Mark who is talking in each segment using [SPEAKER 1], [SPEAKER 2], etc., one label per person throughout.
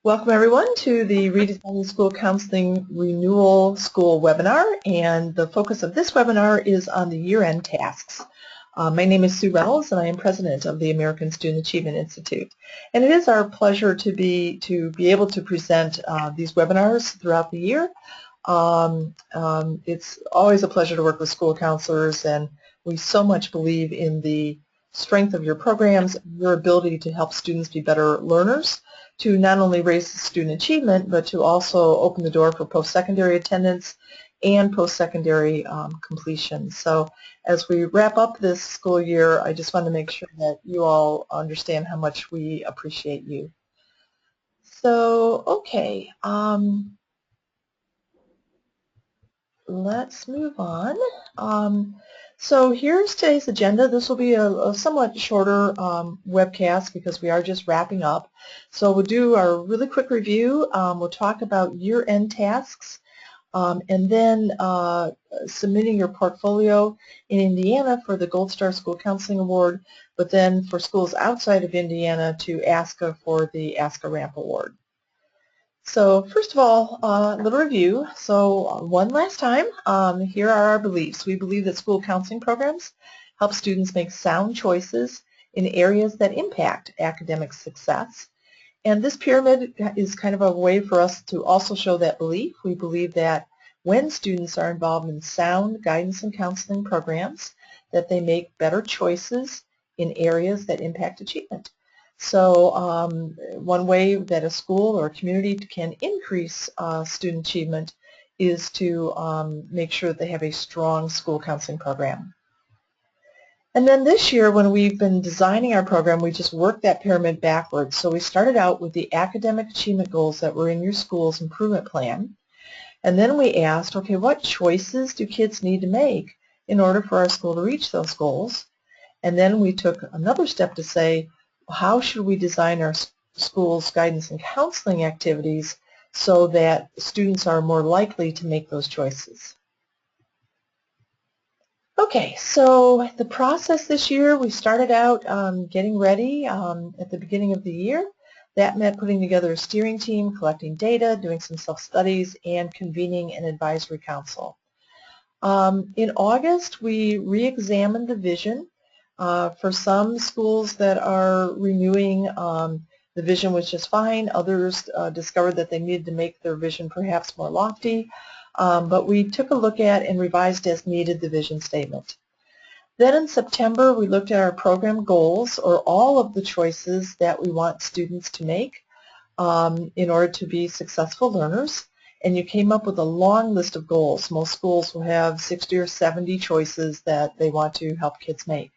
[SPEAKER 1] Welcome everyone to the Redesigning School Counseling Renewal School webinar, and the focus of this webinar is on the year-end tasks. My name is Sue Reynolds and I am president of the American Student Achievement Institute. And it is our pleasure to be able to present these webinars throughout the year. It's always a pleasure to work with school counselors, and we so much believe in the strength of your programs, your ability to help students be better learners, to not only raise student achievement, but to also open the door for post-secondary attendance and post-secondary completion. So as we wrap up this school year, I just want to make sure that you all understand how much we appreciate you. So, okay, let's move on. So here's today's agenda. This will be a somewhat shorter webcast because we are just wrapping up. So we'll do our really quick review. We'll talk about year-end tasks, and then submitting your portfolio in Indiana for the Gold Star School Counseling Award, but then for schools outside of Indiana to ASCA for the ASCA Ramp Award. So first of all, a little review. So one last time, here are our beliefs. We believe that school counseling programs help students make sound choices in areas that impact academic success. And this pyramid is kind of a way for us to also show that belief. We believe that when students are involved in sound guidance and counseling programs, that they make better choices in areas that impact achievement. So one way that a school or a community can increase student achievement is to make sure that they have a strong school counseling program. And then this year, when we've been designing our program, we just worked that pyramid backwards. So we started out with the academic achievement goals that were in your school's improvement plan. And then we asked, okay, what choices do kids need to make in order for our school to reach those goals? And then we took another step to say, how should we design our school's guidance and counseling activities so that students are more likely to make those choices? Okay, so the process this year, we started out getting ready at the beginning of the year. That meant putting together a steering team, collecting data, doing some self-studies, and convening an advisory council. In August, we re-examined the vision. For some schools that are renewing, the vision was just fine. Others discovered that they needed to make their vision perhaps more lofty. But we took a look at and revised as needed the vision statement. Then in September, we looked at our program goals, or all of the choices that we want students to make in order to be successful learners. And you came up with a long list of goals. Most schools will have 60 or 70 choices that they want to help kids make.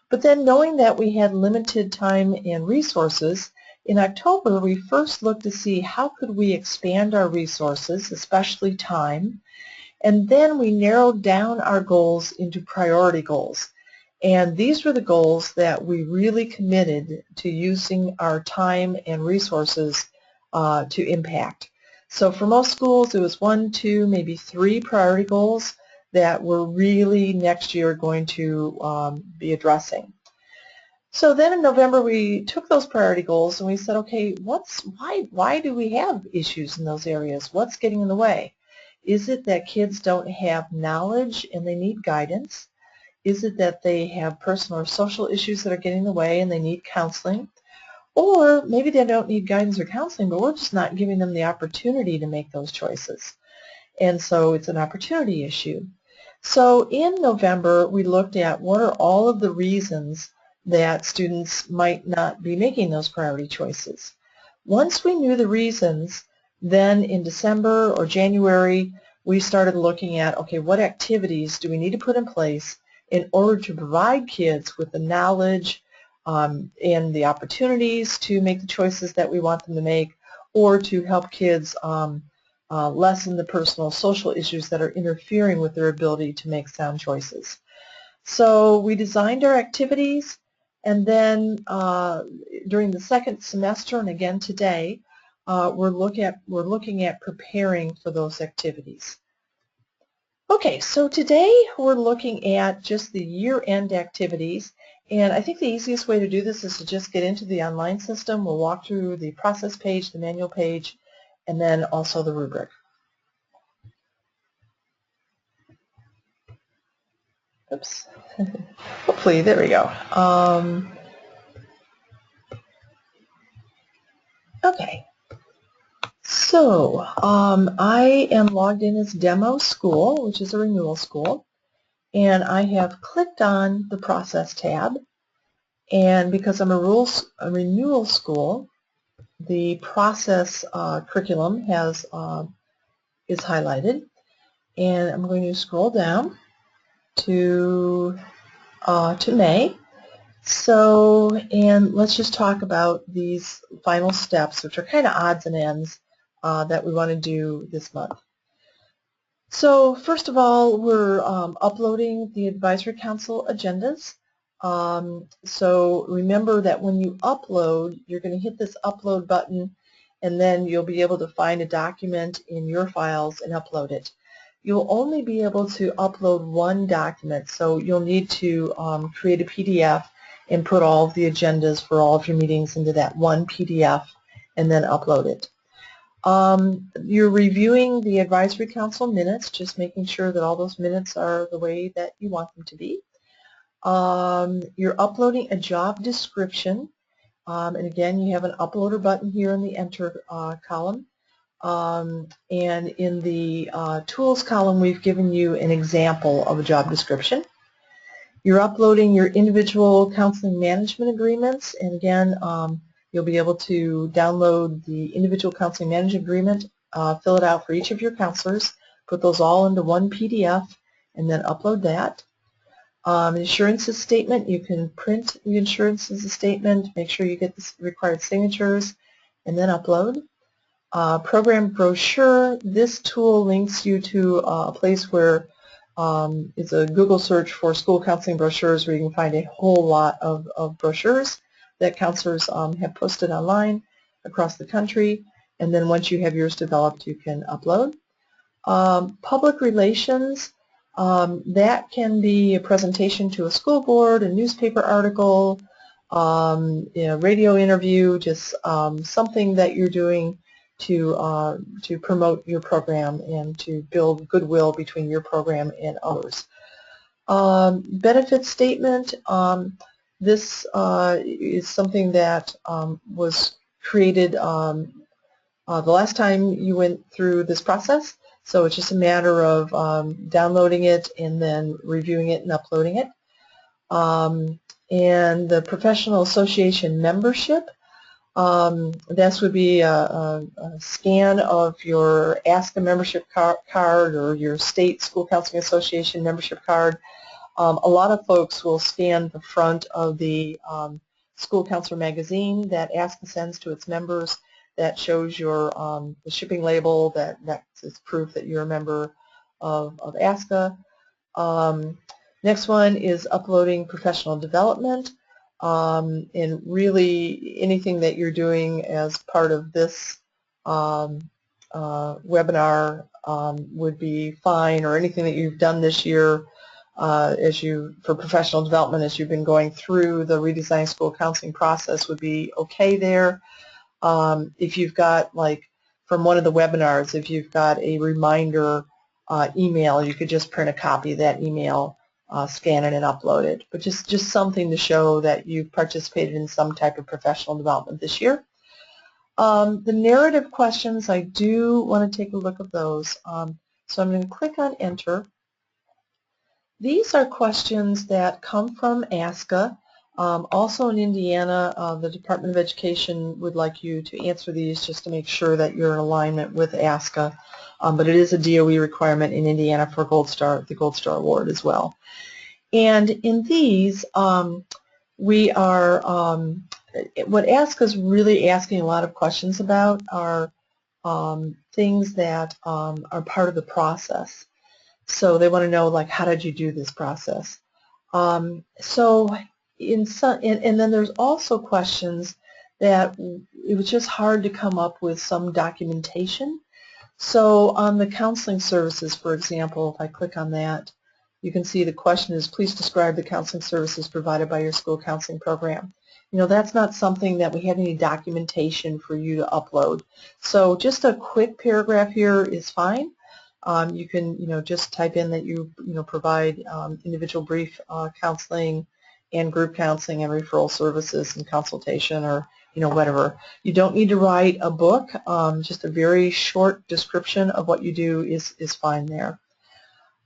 [SPEAKER 1] But then, knowing that we had limited time and resources, in October we first looked to see how could we expand our resources, especially time, and then we narrowed down our goals into priority goals. And these were the goals that we really committed to using our time and resources to impact. So for most schools it was 1, 2, maybe 3 priority goals that we're really next year going to be addressing. So then in November we took those priority goals and we said, okay, why do we have issues in those areas? What's getting in the way? Is it that kids don't have knowledge and they need guidance? Is it that they have personal or social issues that are getting in the way and they need counseling? Or maybe they don't need guidance or counseling, but we're just not giving them the opportunity to make those choices. And so it's an opportunity issue. So in November, we looked at what are all of the reasons that students might not be making those priority choices. Once we knew the reasons, then in December or January, we started looking at, okay, what activities do we need to put in place in order to provide kids with the knowledge and the opportunities to make the choices that we want them to make, or to help kids lessen the personal social issues that are interfering with their ability to make sound choices. So we designed our activities, and then during the second semester, and again today, we're looking at preparing for those activities. Okay, so today we're looking at just the year-end activities, And I think the easiest way to do this is to just get into the online system. We'll walk through the process page, the manual page, and then also the rubric. Oops. Hopefully, there we go. Okay. So I am logged in as Demo School, which is a renewal school, and I have clicked on the Process tab. And because I'm a renewal school, the process curriculum is highlighted. And I'm going to scroll down to May. So, and let's just talk about these final steps, which are kind of odds and ends that we want to do this month. So first of all, we're uploading the Advisory Council agendas. So remember that when you upload, you're going to hit this upload button, and then you'll be able to find a document in your files and upload it. You'll only be able to upload one document, so you'll need to create a PDF and put all of the agendas for all of your meetings into that one PDF and then upload it. You're reviewing the Advisory Council minutes, just making sure that all those minutes are the way that you want them to be. You're uploading a job description, and again you have an uploader button here in the Enter column. And in the Tools column we've given you an example of a job description. You're uploading your individual counseling management agreements, and again you'll be able to download the individual counseling management agreement, fill it out for each of your counselors, put those all into one PDF, and then upload that. Insurances statement, you can print the insurances statement, make sure you get the required signatures, and then upload. Program brochure, this tool links you to a place where it's a Google search for school counseling brochures, where you can find a whole lot of brochures that counselors have posted online across the country, and then once you have yours developed, you can upload. Public relations, that can be a presentation to a school board, a newspaper article, radio interview, just something that you're doing to promote your program and to build goodwill between your program and others. Benefit statement, this is something that was created the last time you went through this process, so it's just a matter of downloading it and then reviewing it and uploading it. And the professional association membership, this would be a scan of your ASCA membership card or your state school counseling association membership card. A lot of folks will scan the front of the school counselor magazine that ASCA sends to its members, that shows your the shipping label that's proof that you're a member of ASCA. Next one is uploading professional development, and really anything that you're doing as part of this webinar would be fine, or anything that you've done this year for professional development as you've been going through the redesign school counseling process would be okay there. If you've got, like from one of the webinars, if you've got a reminder email, you could just print a copy of that email, scan it and upload it. But just something to show that you've participated in some type of professional development this year. The narrative questions, I do want to take a look at those. So I'm going to click on Enter. These are questions that come from ASCA. Also in Indiana, the Department of Education would like you to answer these just to make sure that you're in alignment with ASCA. But it is a DOE requirement in Indiana for the Gold Star Award as well. And in these, we are, what ASCA is really asking a lot of questions about are things that are part of the process. So they want to know, like, how did you do this process? And then there's also questions that it was just hard to come up with some documentation. So on the counseling services, for example, if I click on that, you can see the question is, please describe the counseling services provided by your school counseling program. You know, that's not something that we had any documentation for you to upload. So just a quick paragraph here is fine. You can, just type in that you provide individual brief counseling and group counseling and referral services and consultation, or whatever. You don't need to write a book. Just a very short description of what you do is fine there.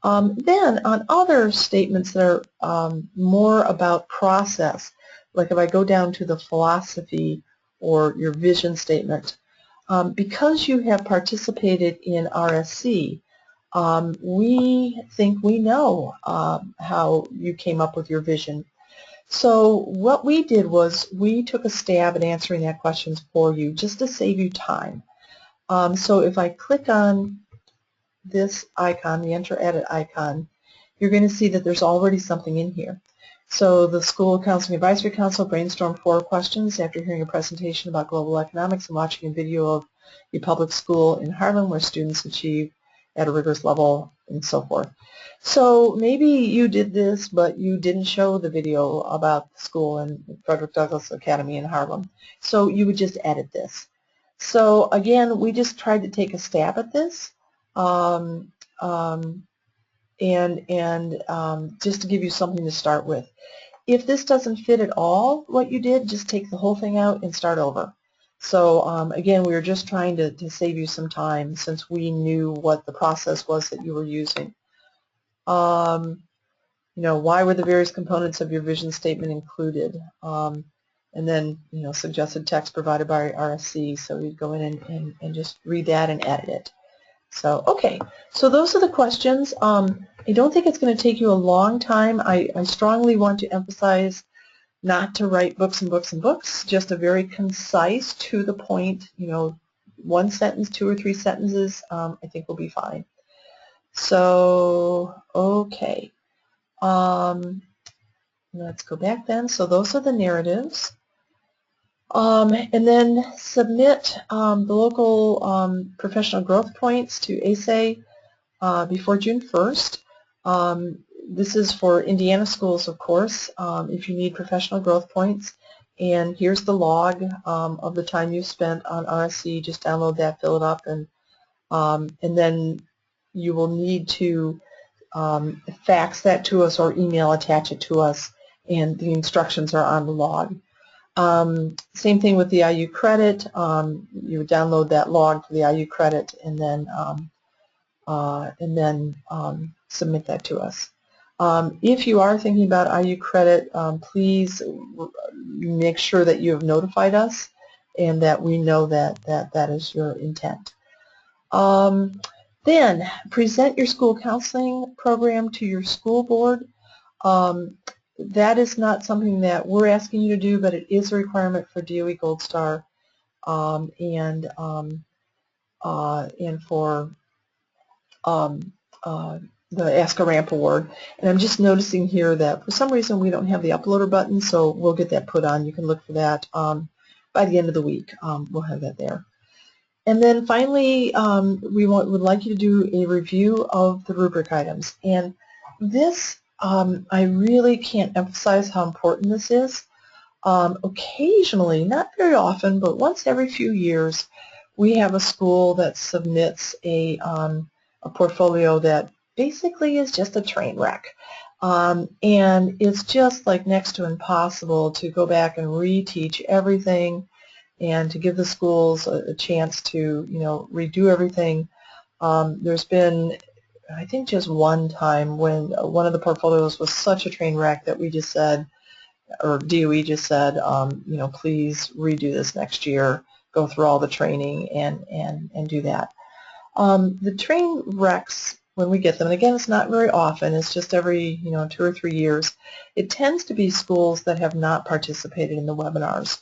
[SPEAKER 1] Then on other statements that are more about process, like if I go down to the philosophy or your vision statement, because you have participated in RSC, we think we know how you came up with your vision. So what we did was we took a stab at answering that question for you just to save you time. So if I click on this icon, the Enter Edit icon, you're going to see that there's already something in here. So the School Counseling Advisory Council brainstormed 4 questions after hearing a presentation about global economics and watching a video of a public school in Harlem where students achieve at a rigorous level and so forth. So maybe you did this, but you didn't show the video about the school in Frederick Douglass Academy in Harlem. So you would just edit this. So again, we just tried to take a stab at this. Just to give you something to start with. If this doesn't fit at all what you did, just take the whole thing out and start over. So again, we were just trying to save you some time since we knew what the process was that you were using. Why were the various components of your vision statement included? And then, suggested text provided by RSC, so you'd go in and just read that and edit it. So, okay, so those are the questions. I don't think it's going to take you a long time. I strongly want to emphasize not to write books and books and books, just a very concise, to the point, 1 sentence, 2 or 3 sentences, I think will be fine. So, okay, let's go back then. So those are the narratives. And then submit the local professional growth points to ASA before June 1st. This is for Indiana schools, of course, if you need professional growth points. And here's the log of the time you spent on RSC. Just download that, fill it up, and then you will need to fax that to us or email, attach it to us, and the instructions are on the log. Same thing with the IU credit. You would download that log for the IU credit and then submit that to us. If you are thinking about IU credit, please make sure that you have notified us and that we know that is your intent. Then present your school counseling program to your school board. That is not something that we're asking you to do, but it is a requirement for DOE Gold Star and for the Ask a Ramp Award. And I'm just noticing here that for some reason we don't have the uploader button, so we'll get that put on. You can look for that by the end of the week. We'll have that there. And then finally, we would like you to do a review of the rubric items. And this, I really can't emphasize how important this is. Occasionally, not very often, but once every few years, we have a school that submits a portfolio that basically is just a train wreck. And it's just like next to impossible to go back and reteach everything and to give the schools a chance to, redo everything. There's been, I think, just one time when one of the portfolios was such a train wreck that we just said, or DOE just said, please redo this next year, go through all the training and do that. The train wrecks, when we get them, and again, it's not very often, it's just every 2 or 3 years, it tends to be schools that have not participated in the webinars.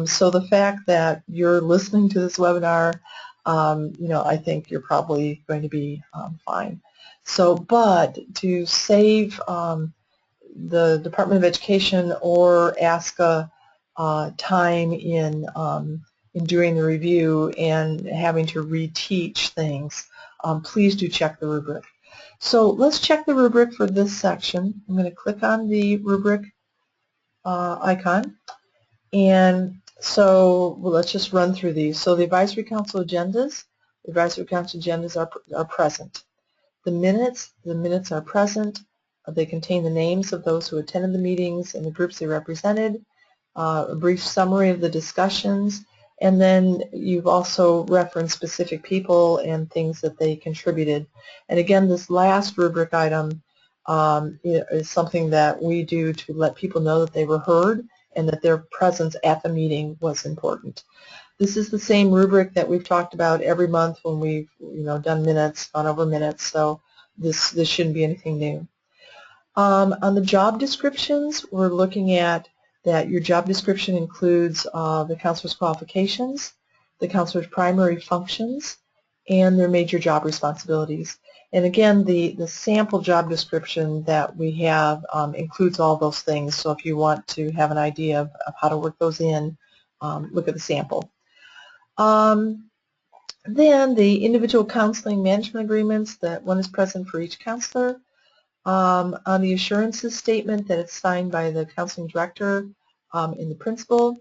[SPEAKER 1] So the fact that you're listening to this webinar, I think you're probably going to be fine. So, but to save the Department of Education or ASCA time in doing the review and having to reteach things, please do check the rubric. So let's check the rubric for this section. I'm going to click on the rubric icon. And so let's just run through these. So the Advisory Council agendas are present. The minutes are present. They contain the names of those who attended the meetings and the groups they represented, a brief summary of the discussions, and then you've also referenced specific people and things that they contributed. And again, this last rubric item is something that we do to let people know that they were heard and that their presence at the meeting was important. This is the same rubric that we've talked about every month when we've done minutes, gone over minutes, so this shouldn't be anything new. On the job descriptions, we're looking at that your job description includes the counselor's qualifications, the counselor's primary functions, and their major job responsibilities. And again, the sample job description that we have includes all those things, so if you want to have an idea of how to work those in, look at the sample. Then the individual counseling management agreements, that one is present for each counselor. On the assurances statement, that it's signed by the counseling director and the principal.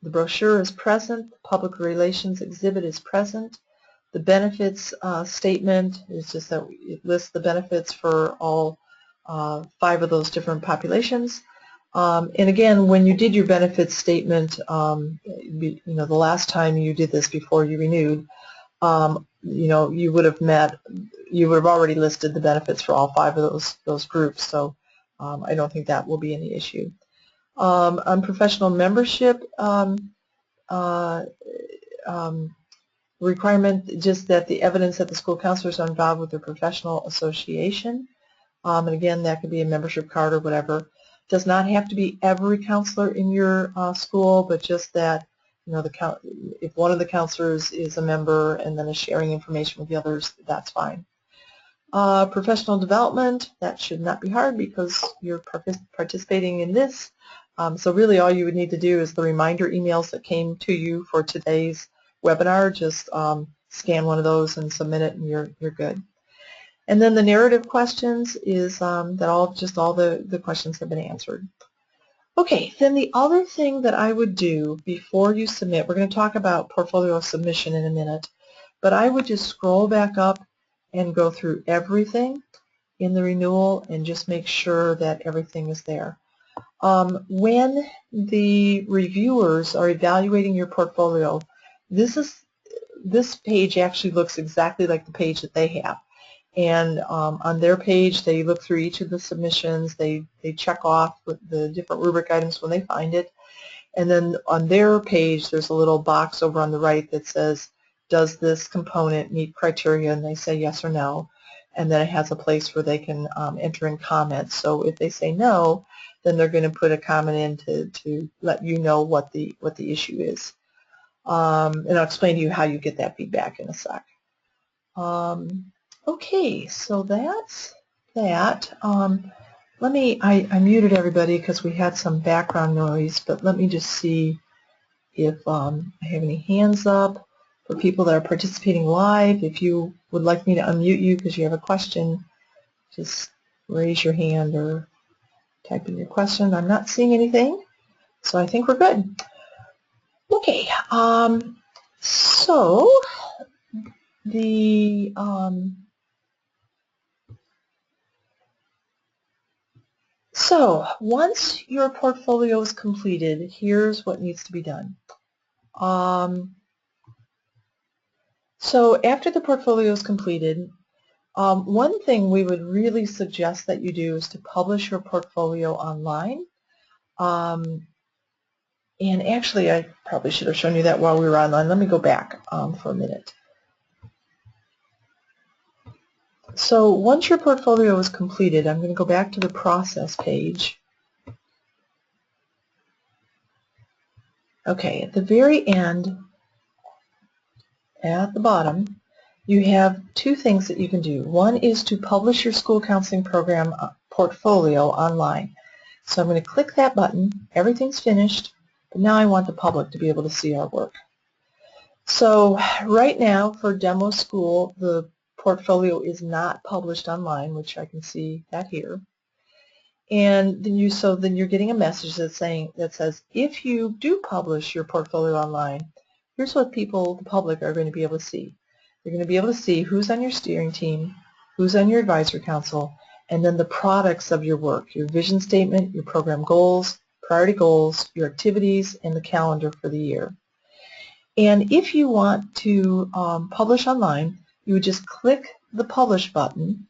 [SPEAKER 1] The brochure is present. The public relations exhibit is present. The benefits statement is just that it lists the benefits for all 5 of those different populations. And again, when you did your benefits statement, the last time you did this before you renewed, you would have already listed the benefits for all 5 of those groups. So I don't think that will be any issue. On professional membership requirement, just that the evidence that the school counselors are involved with their professional association, and again, that could be a membership card or whatever. Does not have to be every counselor in your school, but just that if one of the counselors is a member and then is sharing information with the others, that's fine. Professional development, that should not be hard because you're participating in this. So really all you would need to do is the reminder emails that came to you for today's webinar. Just scan one of those and submit it, and you're good. And then the narrative questions is that all the questions have been answered. Okay, then the other thing that I would do before you submit, we're going to talk about portfolio submission in a minute, but I would just scroll back up and go through everything in the renewal and just make sure that everything is there. When the reviewers are evaluating your portfolio, this page actually looks exactly like the page that they have. And on their page, they look through each of the submissions. They check off the different rubric items when they find it. And then on their page, there's a little box over on the right that says, does this component meet criteria? And they say yes or no. And then it has a place where they can enter in comments. So if they say no, then they're going to put a comment in to let you know what the issue is. And I'll explain to you how you get that feedback in a sec. Okay, so that's that. I muted everybody because we had some background noise, but let me just see if I have any hands up for people that are participating live. If you would like me to unmute you because you have a question, just raise your hand or type in your question. I'm not seeing anything, so I think we're good. Okay, so the So once your portfolio is completed, here's what needs to be done. So after the portfolio is completed, one thing we would really suggest that you do is to publish your portfolio online. And actually, I probably should have shown you that while we were online. Let me go back for a minute. So once your portfolio is completed, I'm going to go back to the process page. Okay, at the very end, at the bottom, you have 2 things that you can do. One is to publish your school counseling program portfolio online. So I'm going to click that button. Everything's finished, but now I want the public to be able to see our work. So right now for demo school, the portfolio is not published online, which I can see that here, and then you're getting a message that says if you do publish your portfolio online, here's what the public are going to be able to see. They're going to be able to see who's on your steering team, who's on your advisory council, and then the products of your work, your vision statement, your program goals, priority goals, your activities, and the calendar for the year. And if you want to publish online, you would just click the Publish button,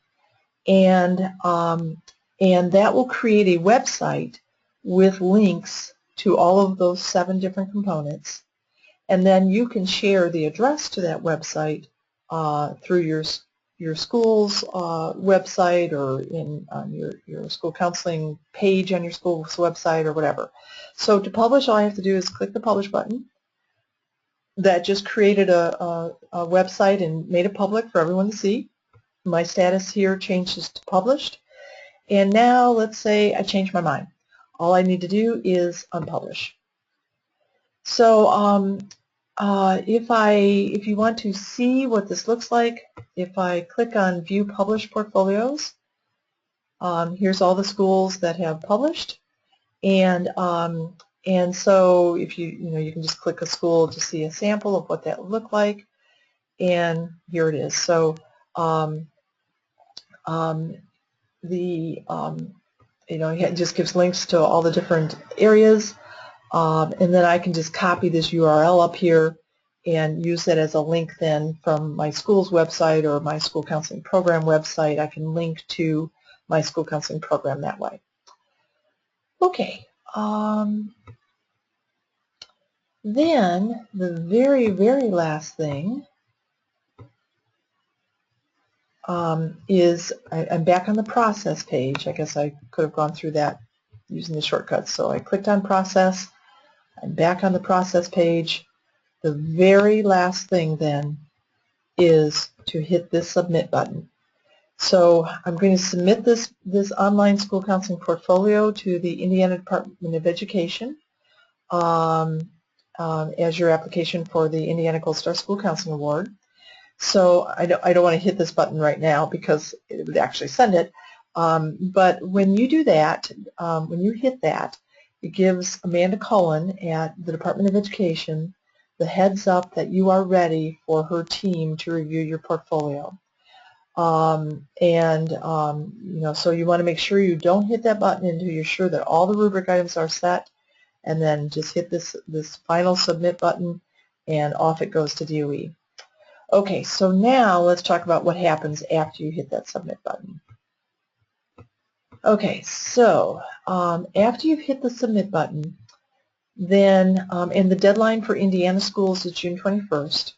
[SPEAKER 1] and that will create a website with links to all of those 7 different components. And then you can share the address to that website through your school's website, or on your school counseling page on your school's website, or whatever. So to publish, all I have to do is click the Publish button. That just created a website and made it public for everyone to see. My status here changes to published. And now let's say I change my mind. All I need to do is unpublish. So if you want to see what this looks like, if I click on View Published Portfolios, here's all the schools that have published, and so if you can just click a school to see a sample of what that would look like, and here it is. So it just gives links to all the different areas, and then I can just copy this URL up here and use that as a link then from my school's website or my school counseling program website. I can link to my school counseling program that way. Okay. Then the very, very last thing is I'm back on the process page. I guess I could have gone through that using the shortcuts. So I clicked on process. I'm back on the process page. The very last thing then is to hit this submit button. So I'm going to submit this online school counseling portfolio to the Indiana Department of Education as your application for the Indiana Gold Star School Counseling Award. So I don't want to hit this button right now because it would actually send it. But when you do that, when you hit that, it gives Amanda Cullen at the Department of Education the heads up that you are ready for her team to review your portfolio. So you want to make sure you don't hit that button until you're sure that all the rubric items are set, and then just hit this final submit button, and off it goes to DOE. Okay, so now let's talk about what happens after you hit that submit button. Okay, so after you've hit the submit button, then and the deadline for Indiana schools is June 21st.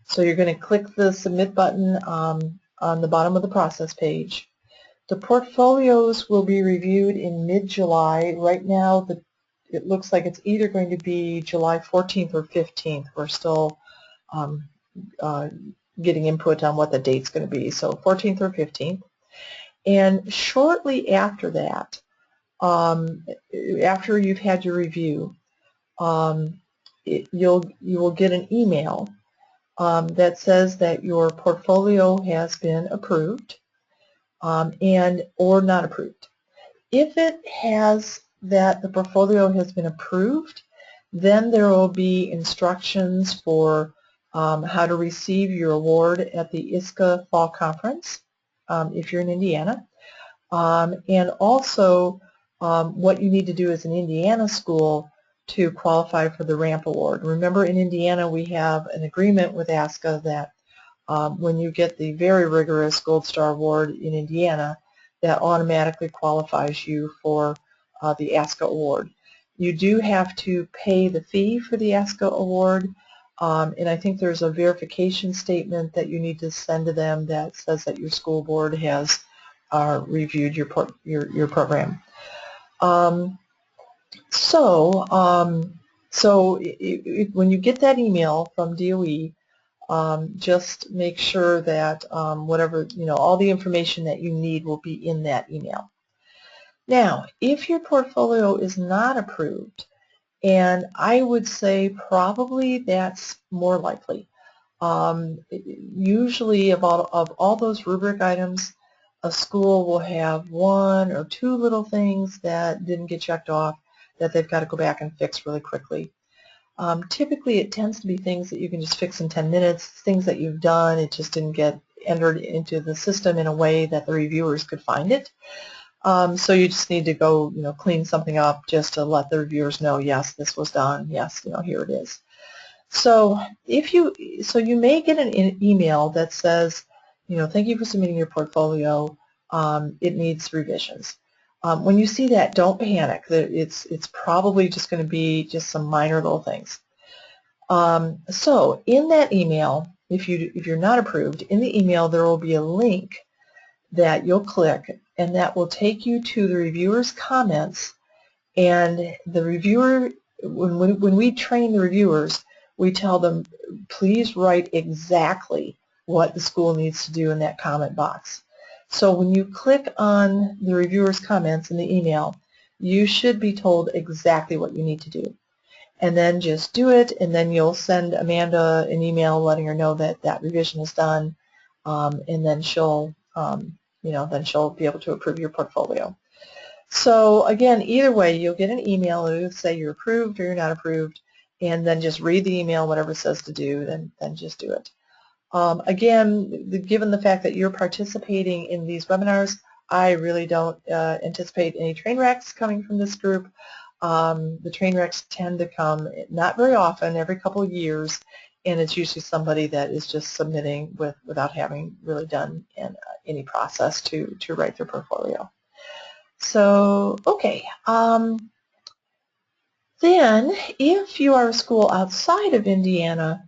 [SPEAKER 1] So you're going to click the submit button on the bottom of the process page. The portfolios will be reviewed in mid-July. Right now, it looks like it's either going to be July 14th or 15th. We're still getting input on what the date's going to be, so 14th or 15th. And shortly after that, after you've had your review, you will get an email that says that your portfolio has been approved or not approved. If it has that the portfolio has been approved, then there will be instructions for how to receive your award at the ISCA Fall Conference if you're in Indiana, and also what you need to do as an Indiana school to qualify for the RAMP Award. Remember, in Indiana we have an agreement with ASCA that when you get the very rigorous Gold Star Award in Indiana, that automatically qualifies you for the ASCA Award. You do have to pay the fee for the ASCA Award, and I think there's a verification statement that you need to send to them that says that your school board has reviewed your program. When you get that email from DOE, just make sure that whatever, all the information that you need will be in that email. Now, if your portfolio is not approved, and I would say probably that's more likely, Usually of all those rubric items, a school will have one or two little things that didn't get checked off that they've got to go back and fix really quickly. Typically it tends to be things that you can just fix in 10 minutes, things that you've done, it just didn't get entered into the system in a way that the reviewers could find it. So you just need to go, clean something up just to let the reviewers know, yes, this was done, yes, here it is. So you may get an email that says, thank you for submitting your portfolio. It needs revisions. When you see that, don't panic. It's probably just going to be just some minor little things. So in that email, if you're not approved, in the email there will be a link that you'll click, and that will take you to the reviewer's comments. And the reviewer, when we train the reviewers, we tell them, please write exactly what the school needs to do in that comment box. So when you click on the reviewer's comments in the email, you should be told exactly what you need to do. And then just do it, and then you'll send Amanda an email letting her know that that revision is done, and then she'll, then she'll be able to approve your portfolio. So again, either way, you'll get an email that will say you're approved or you're not approved, and then just read the email, whatever it says to do, then just do it. Again, given the fact that you're participating in these webinars, I really don't anticipate any train wrecks coming from this group. The train wrecks tend to come not very often, every couple of years, and it's usually somebody that is just submitting without having really done any process to write their portfolio. So, okay. Then, if you are a school outside of Indiana,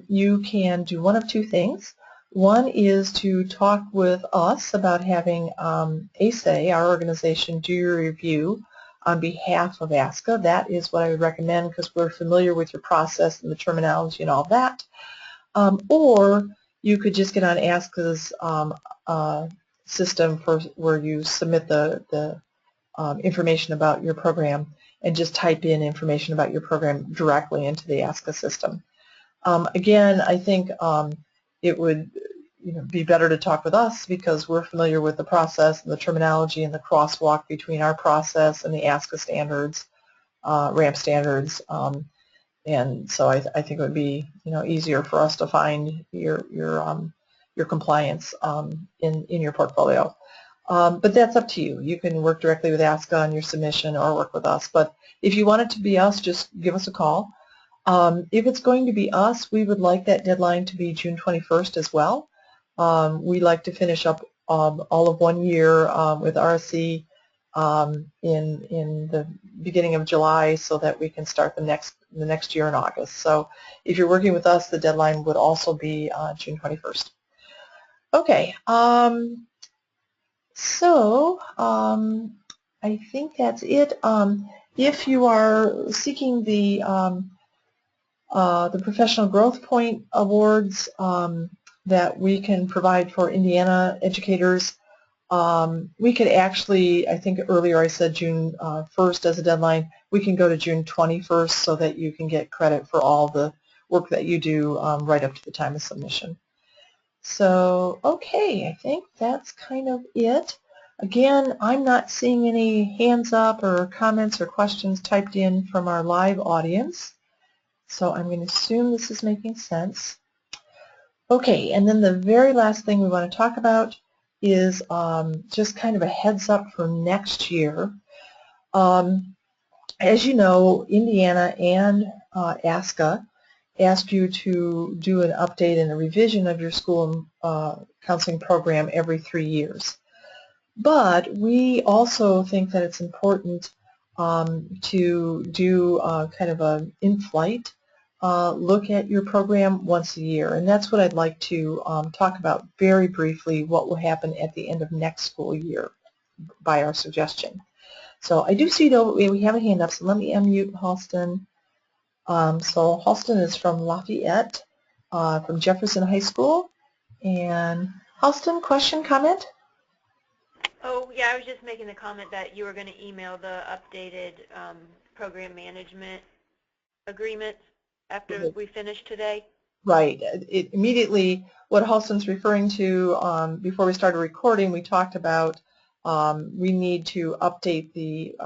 [SPEAKER 1] you can do one of two things. One is to talk with us about having ASA, our organization, do your review on behalf of ASCA. That is what I would recommend because we're familiar with your process and the terminology and all that. Or you could just get on ASCA's system where you submit the information about your program and just type in information about your program directly into the ASCA system. Again, I think it would be better to talk with us because we're familiar with the process and the terminology and the crosswalk between our process and the ASCA standards, RAMP standards, and so I think it would be easier for us to find your compliance in your portfolio. But that's up to you. You can work directly with ASCA on your submission or work with us. But if you want it to be us, just give us a call. If it's going to be us, we would like that deadline to be June 21st as well. We like to finish up all of 1 year with RSC in the beginning of July so that we can start the next year in August. So if you're working with us, the deadline would also be June 21st. Okay. So I think that's it. If you are seeking the Professional Growth Point Awards that we can provide for Indiana educators, we could actually, I think earlier I said June 1st as a deadline, we can go to June 21st so that you can get credit for all the work that you do right up to the time of submission. So, okay, I think that's kind of it. Again, I'm not seeing any hands up or comments or questions typed in from our live audience. So I'm going to assume this is making sense. Okay, and then the very last thing we want to talk about is just kind of a heads up for next year. As you know, Indiana and ASCA ask you to do an update and a revision of your school counseling program every 3 years. But we also think that it's important to do kind of an in-flight look at your program once a year. And that's what I'd like to talk about very briefly, what will happen at the end of next school year by our suggestion. So I do see though we have a hand up, so let me unmute Halston. So Halston is from Lafayette, from Jefferson High School. And Halston, question, comment?
[SPEAKER 2] Oh, yeah, I was just making the comment that you were going to email the updated program management agreement after we finish today.
[SPEAKER 1] Right. Immediately, what Halston's referring to, before we started recording, we talked about we need to update the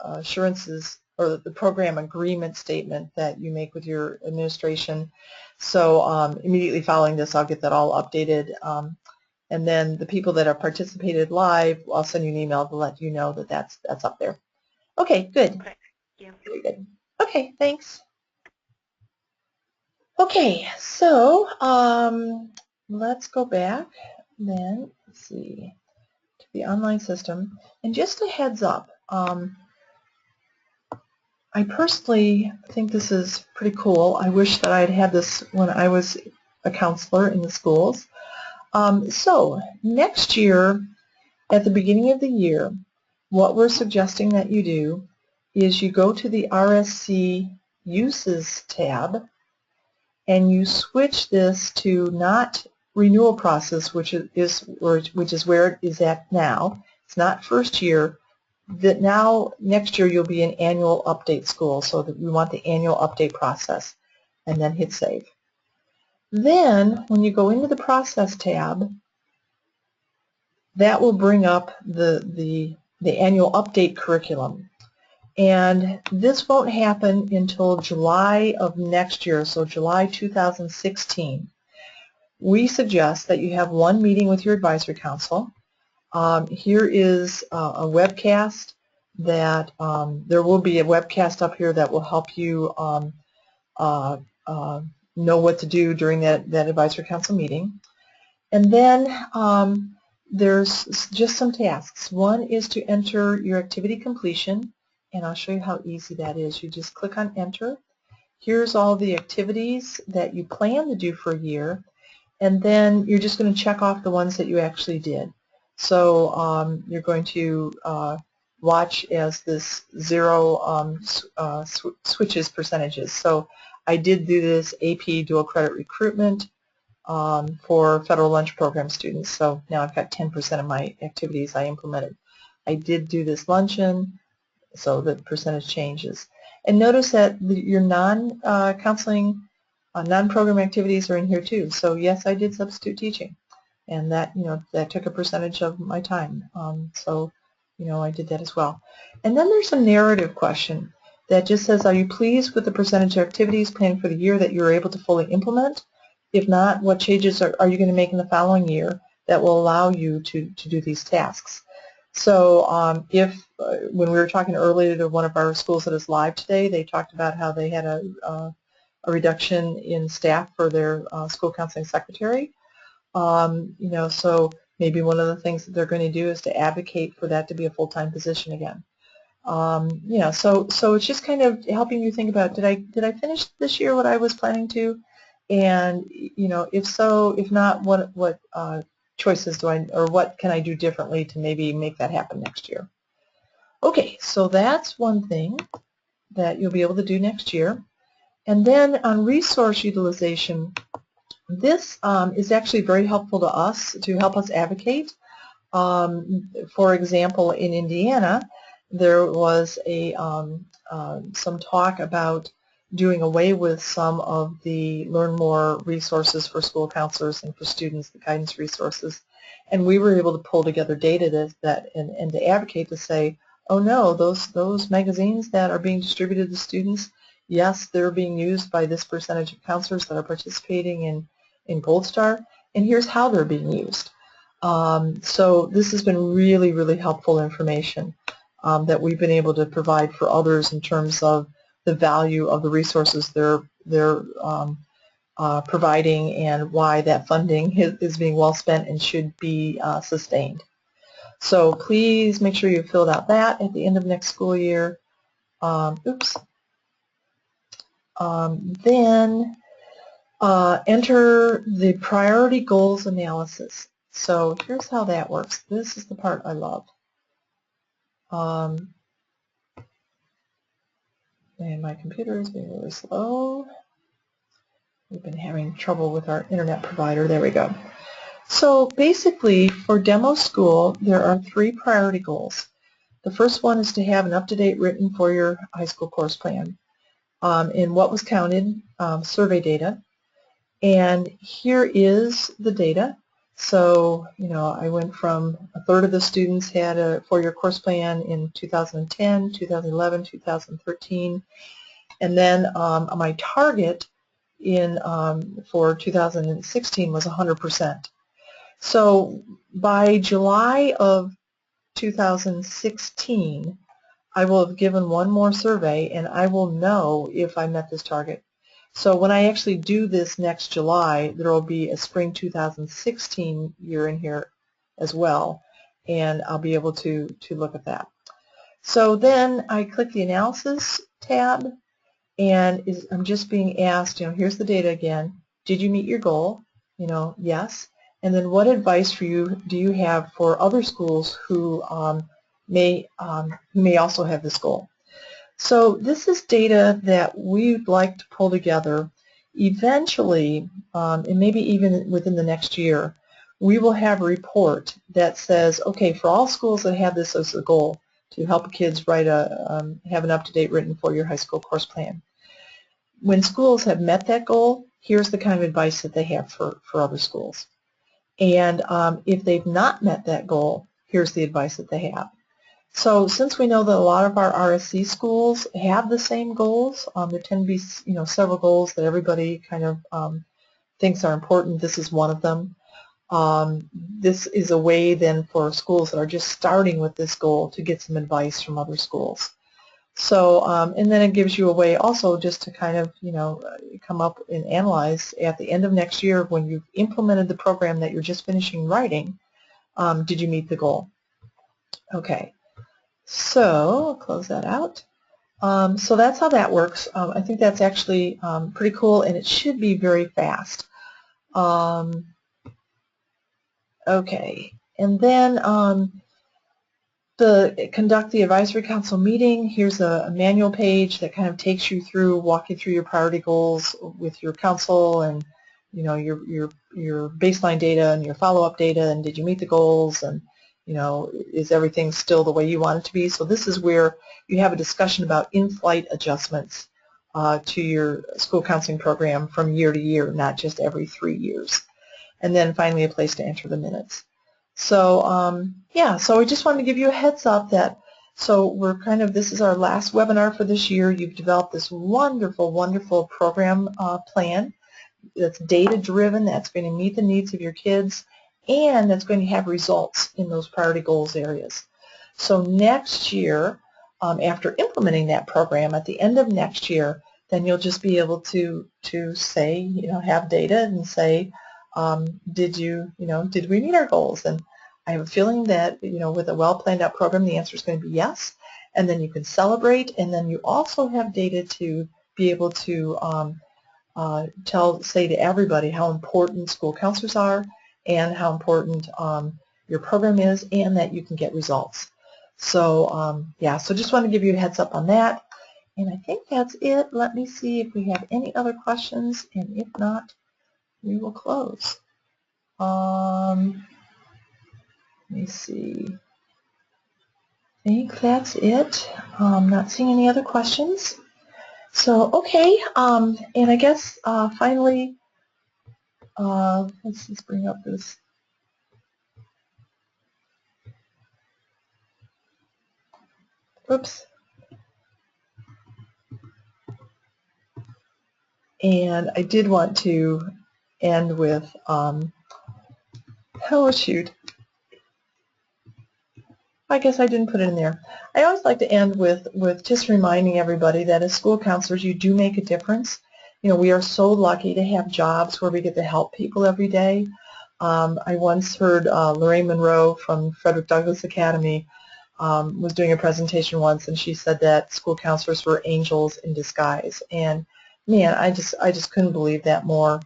[SPEAKER 1] assurances or the program agreement statement that you make with your administration. So immediately following this, I'll get that all updated. And then the people that have participated live, I'll send you an email to let you know that that's up there. Okay, good.
[SPEAKER 2] Okay, thank you.
[SPEAKER 1] Very good. Okay, thanks. Okay, so let's go back then, let's see, to the online system. And just a heads up, I personally think this is pretty cool. I wish that I had had this when I was a counselor in the schools. So next year, at the beginning of the year, what we're suggesting that you do is you go to the RSC Uses tab, and you switch this to not renewal process, which is where it is at now. It's not first year. That now next year you'll be in annual update school, so that we want the annual update process, and then hit save. Then when you go into the process tab, that will bring up the annual update curriculum. And this won't happen until July of next year, so July 2016. We suggest that you have one meeting with your advisory council. Here is a webcast that there will be a webcast up here that will help you know what to do during that advisory council meeting. And then there's just some tasks. One is to enter your activity completion, and I'll show you how easy that is. You just click on enter. Here's all the activities that you plan to do for a year, and then you're just going to check off the ones that you actually did. So you're going to watch as this zero switches percentages. So I did do this AP dual credit recruitment for federal lunch program students. So now I've got 10% of my activities I implemented. I did do this luncheon, so the percentage changes. And notice that your non-counseling, non-program activities are in here too. So yes, I did substitute teaching, and that that took a percentage of my time. So I did that as well. And then there's a narrative question that just says, are you pleased with the percentage of activities planned for the year that you were able to fully implement? If not, what changes are you going to make in the following year that will allow you to do these tasks? So when we were talking earlier to one of our schools that is live today, they talked about how they had a reduction in staff for their school counseling secretary. So maybe one of the things that they're going to do is to advocate for that to be a full-time position again. So it's just kind of helping you think about, did I finish this year what I was planning to? And if so, if not, what choices or what can I do differently to maybe make that happen next year? Okay, so that's one thing that you'll be able to do next year. And then on resource utilization, this is actually very helpful to us to help us advocate. For example, in Indiana, there was some talk about doing away with some of the Learn More resources for school counselors and for students, the guidance resources. And we were able to pull together data and to advocate to say, oh no, those magazines that are being distributed to students, yes, they're being used by this percentage of counselors that are participating in Gold Star, and here's how they're being used. So this has been really, really helpful information that we've been able to provide for others in terms of the value of the resources they're providing and why that funding is being well spent and should be sustained. So please make sure you filled out that at the end of next school year. Then enter the priority goals analysis. So here's how that works. This is the part I love. And my computer is being really slow. We've been having trouble with our internet provider. There we go. So basically, for demo school, there are 3 priority goals. The first one is to have an up-to-date written for your high school course plan. In what was counted, survey data. And here is the data. So, I went from a third of the students had a 4-year course plan in 2010, 2011, 2013, and then my target for 2016 was 100%. So by July of 2016, I will have given one more survey and I will know if I met this target. So when I actually do this next July, there will be a spring 2016 year in here as well, and I'll be able to look at that. So then I click the Analysis tab, and I'm just being asked, here's the data again. Did you meet your goal? Yes. And then what advice do you have for other schools who may also have this goal? So this is data that we'd like to pull together. Eventually, and maybe even within the next year, we will have a report that says, okay, for all schools that have this as a goal, to help kids have an up-to-date written 4-year high school course plan. When schools have met that goal, here's the kind of advice that they have for other schools. And if they've not met that goal, here's the advice that they have. So since we know that a lot of our RSC schools have the same goals, there tend to be several goals that everybody kind of thinks are important. This is one of them. This is a way then for schools that are just starting with this goal to get some advice from other schools. So, and then it gives you a way also just to kind of, come up and analyze at the end of next year when you've implemented the program that you're just finishing writing, did you meet the goal? Okay, so I'll close that out. So that's how that works. I think that's actually pretty cool, and it should be very fast. Okay, and then conduct the advisory council meeting. Here's a manual page that kind of takes you through, walk you through your priority goals with your council and your baseline data and your follow-up data, and did you meet the goals, and is everything still the way you want it to be? So this is where you have a discussion about in-flight adjustments to your school counseling program from year to year, not just every 3 years. And then finally a place to enter the minutes. So yeah, so I just wanted to give you a heads up that, so this is our last webinar for this year. You've developed this wonderful, wonderful program plan that's data-driven, that's going to meet the needs of your kids, and that's going to have results in those priority goals areas. So next year, after implementing that program, at the end of next year, then you'll just be able to say, have data and say, did we meet our goals? And I have a feeling that, with a well-planned out program, the answer is going to be yes. And then you can celebrate, and then you also have data to be able to say to everybody how important school counselors are and how important your program is, and that you can get results. So yeah, so just want to give you a heads up on that. And I think that's it. Let me see if we have any other questions, and if not, we will close. Let me see. I think that's it. Not seeing any other questions. So, okay, and I guess finally, let's just bring up this. Oops. And I did want to end with, oh shoot, I guess I didn't put it in there. I always like to end with just reminding everybody that as school counselors, you do make a difference. We are so lucky to have jobs where we get to help people every day. I once heard Lorraine Monroe from Frederick Douglass Academy was doing a presentation once, and she said that school counselors were angels in disguise. And man, I just couldn't believe that more.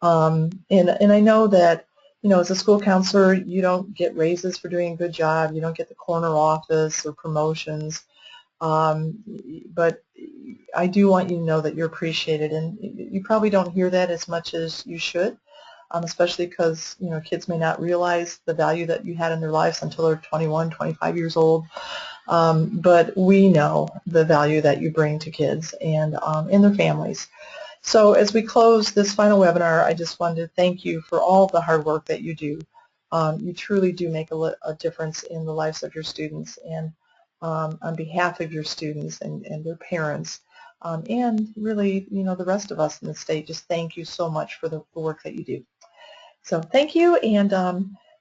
[SPEAKER 1] And I know that, as a school counselor, you don't get raises for doing a good job. You don't get the corner office or promotions. But I do want you to know that you're appreciated, and you probably don't hear that as much as you should, especially because, kids may not realize the value that you had in their lives until they're 21, 25 years old. But we know the value that you bring to kids and their families. So as we close this final webinar, I just wanted to thank you for all the hard work that you do. You truly do make a difference in the lives of your students, and on behalf of your students and their parents, and really, the rest of us in the state, just thank you so much for the work that you do. So thank you, and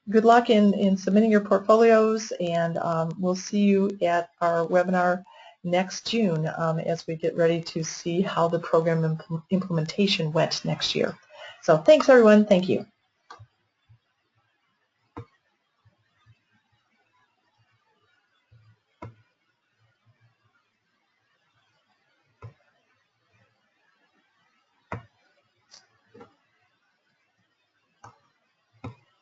[SPEAKER 1] good luck in submitting your portfolios, and we'll see you at our webinar next June as we get ready to see how the program implementation went next year. So thanks, everyone. Thank you.